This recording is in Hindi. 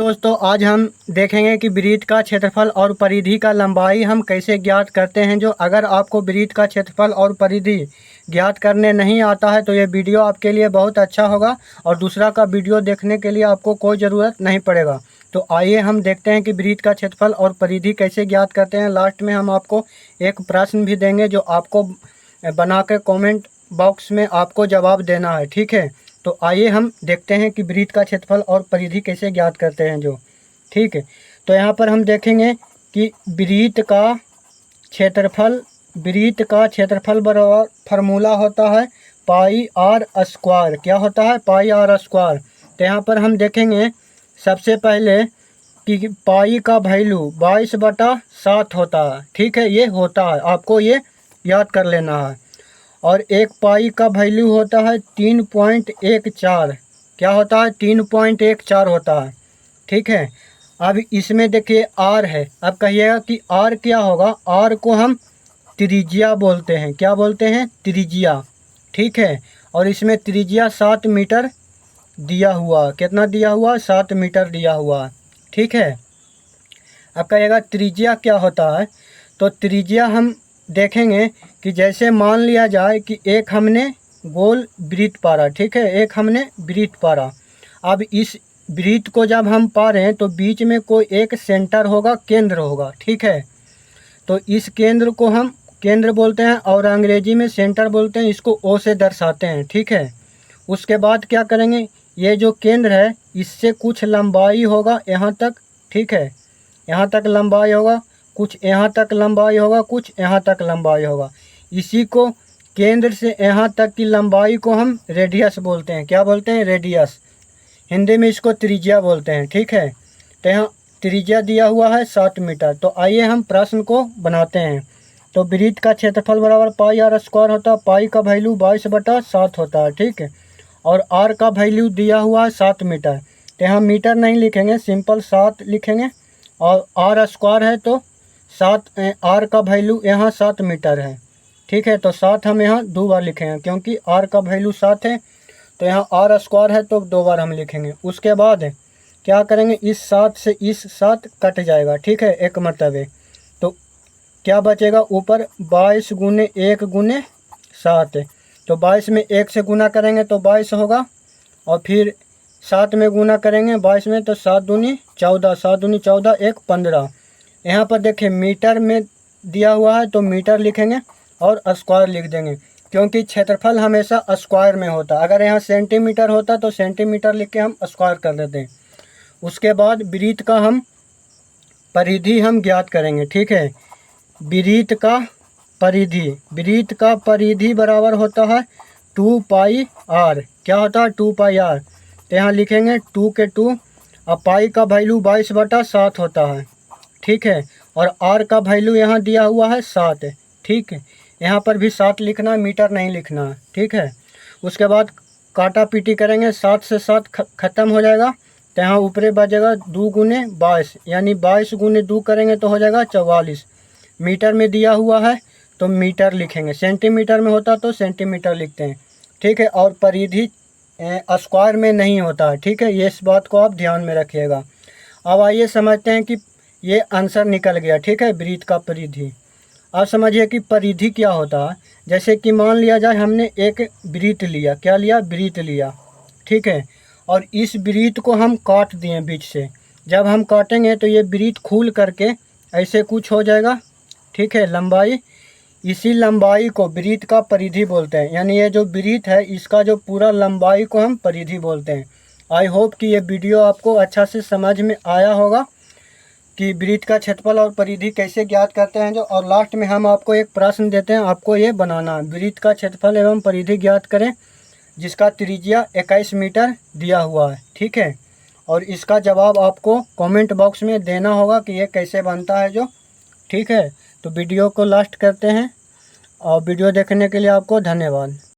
दोस्तों आज हम देखेंगे कि वृत्त का क्षेत्रफल और परिधि का लंबाई हम कैसे ज्ञात करते हैं। जो अगर आपको वृत्त का क्षेत्रफल और परिधि ज्ञात करने नहीं आता है तो ये वीडियो आपके लिए बहुत अच्छा होगा और दूसरा का वीडियो देखने के लिए आपको कोई ज़रूरत नहीं पड़ेगा। तो आइए हम देखते हैं कि वृत्त का क्षेत्रफल और परिधि कैसे ज्ञात करते हैं। लास्ट में हम आपको एक प्रश्न भी देंगे जो आपको बना के कॉमेंट बॉक्स में आपको जवाब देना है, ठीक है। तो आइए हम देखते हैं कि वृत्त का क्षेत्रफल और परिधि कैसे ज्ञात करते हैं जो, ठीक है। तो यहाँ पर हम देखेंगे कि वृत्त का क्षेत्रफल बराबर फार्मूला होता है पाई आर स्क्वायर। क्या होता है? पाई आर स्क्वायर। तो यहाँ पर हम देखेंगे सबसे पहले कि पाई का वैल्यू 22/7 होता है, ठीक है। ये होता है, आपको ये याद कर लेना है। और एक पाई का वैल्यू होता है 3.14। क्या होता है? 3.14 होता है, ठीक है। अब इसमें देखिए आर है। अब कहिएगा कि आर क्या होगा? आर को हम त्रिज्या बोलते हैं। क्या बोलते हैं? त्रिज्या, ठीक है। और इसमें त्रिज्या 7 मीटर दिया हुआ। कितना दिया हुआ? 7 मीटर दिया हुआ, ठीक है। अब कहिएगा त्रिज्या क्या होता है? तो त्रिज्या हम देखेंगे कि जैसे मान लिया जाए कि एक हमने गोल वृत्त पारा, ठीक है। एक हमने वृत्त पारा। अब इस वृत्त को जब हम पा रहे हैं तो बीच में कोई एक सेंटर होगा, केंद्र होगा, ठीक है। तो इस केंद्र को हम केंद्र बोलते हैं और अंग्रेजी में सेंटर बोलते हैं। इसको ओ से दर्शाते हैं, ठीक है। उसके बाद क्या करेंगे? ये जो केंद्र है इससे कुछ लंबाई होगा यहाँ तक, ठीक है। यहाँ तक लंबाई होगा, कुछ यहाँ तक लंबाई होगा, कुछ यहाँ तक लंबाई होगा। इसी को केंद्र से यहाँ तक की लंबाई को हम रेडियस बोलते हैं। क्या बोलते हैं? रेडियस। हिंदी में इसको त्रिज्या बोलते हैं, ठीक है। तो यहाँ त्रिज्या दिया हुआ है 7 मीटर। तो आइए हम प्रश्न को बनाते हैं। तो वृत्त का क्षेत्रफल बराबर पाई आर स्क्वायर होता है। पाई का वैल्यू 22/7 होता है, ठीक है। और आर का वैल्यू दिया हुआ है 7 मीटर। तो यहाँ मीटर नहीं लिखेंगे, सिंपल 7 लिखेंगे। और आर स्क्वायर है तो 7, आर का वैल्यू यहाँ 7 मीटर है, ठीक है। तो 7 हम यहाँ 2 बार लिखेंगे क्योंकि आर का वैल्यू 7 है। तो यहाँ आर स्क्वायर है तो 2 बार हम लिखेंगे। उसके बाद क्या करेंगे? इस 7 से इस 7 कट जाएगा, ठीक है, एक मरतबे। तो क्या बचेगा? ऊपर 22 गुने 1 गुने 7। तो 22 में 1 से गुना करेंगे तो 22 होगा। और फिर 7 में गुना करेंगे 22 में तो 7 दूनी 14, 7 दूनी 14, 1 15। यहाँ पर देखिए मीटर में दिया हुआ है तो मीटर लिखेंगे और स्क्वायर लिख देंगे क्योंकि क्षेत्रफल हमेशा स्क्वायर में होता है। अगर यहाँ सेंटीमीटर होता तो सेंटीमीटर लिख के हम स्क्वायर कर देते हैं। उसके बाद वृत्त का हम परिधि हम ज्ञात करेंगे, ठीक है। वृत्त का परिधि बराबर होता है 2 पाई आर। क्या होता है? 2 पाई आर। तो यहाँ लिखेंगे 2 के 2। अब पाई का वैल्यू 22/7 होता है, ठीक है। और आर का वैल्यू यहाँ दिया हुआ है 7, ठीक है। यहाँ पर भी 7 लिखना है, मीटर नहीं लिखना है, ठीक है। उसके बाद काटा पीटी करेंगे, 7 से 7 ख़त्म हो जाएगा। तो यहाँ ऊपरे बचेगा 2 गुने 22, यानी 22 गुने 2 करेंगे तो हो जाएगा 44। मीटर में दिया हुआ है तो मीटर लिखेंगे, सेंटीमीटर में होता तो सेंटीमीटर लिखते हैं, ठीक है। और परिधि स्क्वायर में नहीं होता है, ठीक है। ये इस बात को आप ध्यान में रखिएगा। अब आइए समझते हैं कि ये आंसर निकल गया, ठीक है, वृत्त का परिधि। अब समझिए कि परिधि क्या होता है। जैसे कि मान लिया जाए हमने एक वृत्त लिया। क्या लिया? वृत्त लिया, ठीक है। और इस वृत्त को हम काट दिए बीच से। जब हम काटेंगे तो ये वृत्त खुल करके ऐसे कुछ हो जाएगा, ठीक है, लंबाई। इसी लंबाई को वृत्त का परिधि बोलते हैं, यानी ये जो वृत्त है इसका जो पूरा लंबाई को हम परिधि बोलते हैं। आई होप कि ये वीडियो आपको अच्छा से समझ में आया होगा कि वृत्त का क्षेत्रफल और परिधि कैसे ज्ञात करते हैं जो। और लास्ट में हम आपको एक प्रश्न देते हैं, आपको ये बनाना है। वृत्त का क्षेत्रफल एवं परिधि ज्ञात करें जिसका त्रिज्या 21 मीटर दिया हुआ है, ठीक है। और इसका जवाब आपको कमेंट बॉक्स में देना होगा कि ये कैसे बनता है जो, ठीक है। तो वीडियो को लास्ट करते हैं और वीडियो देखने के लिए आपको धन्यवाद।